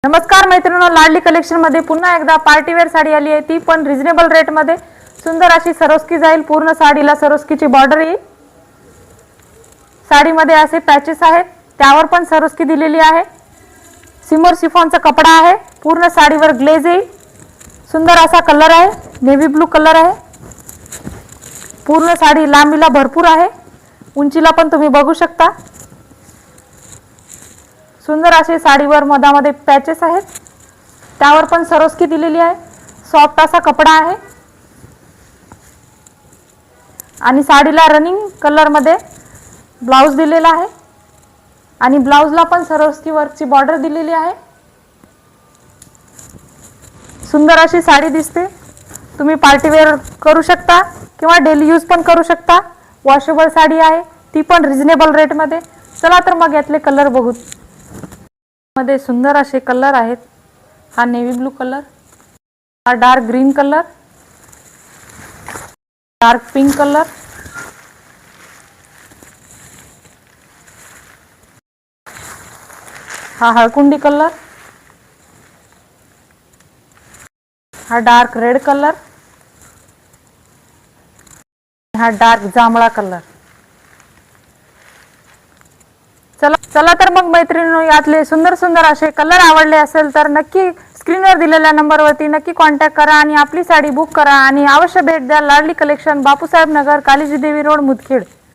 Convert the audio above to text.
नमस्कार मैत्रिणींनो, लाडली कलेक्शन मध्ये पुन्हा एकदा पार्टी वेअर साडी आली आहे, ती पण रिजनेबल रेट मध्ये। सुंदर अशी सरोस्की जाईल, पूर्ण साडीला सरोस्कीची बॉर्डर येईल। साडीमध्ये असे पॅचेस आहेत, त्यावर पण सरोस्की दिलेली आहे। सिमर शिफॉनचा कपडा आहे, पूर्ण साडीवर ग्लेज येईल। सुंदर असा कलर आहे, नेव्ही ब्लू कलर आहे। पूर्ण साडी लांबीला भरपूर आहे, उंचीला पण तुम्ही बघू शकता। सुंदर असे साडीवर मधामध्ये पॅचेस आहेत, त्यावर पण सरोस्की दिलेली आहे। सॉफ्ट असा कपडा आहे आणि साडीला रनिंग कलर मध्ये ब्लाउज दिलेला आहे आणि ब्लाउजला पण सरोस्की वर्कची बॉर्डर दिलेली आहे। सुंदर अशी साडी दिसते, तुम्ही पार्टी वेअर करू शकता किंवा डेली यूज पण करू शकता। वॉशेबल साडी आहे, ती पण रिजनेबल रेट मध्ये। चला तर मग यातले कलर बघू। मध्ये सुंदर असे कलर आहेत, हा नेव्ही ब्लू कलर, हा dark green colour, dark pink colour, हा हळकुंडी कलर, हा डार्क रेड कलर, हा डार्क जांभळा कलर। चला तर मग मैत्रिणींनो, यातले सुंदर सुंदर असे कलर आवडले असेल तर नक्की स्क्रीनवर दिलेल्या नंबरवरती नक्की कॉन्टॅक्ट करा आणि आपली साडी बुक करा आणि अवश्य भेट द्या। लाडली कलेक्शन, बापूसाहेब नगर, कालीजी देवी रोड, मुदखेड।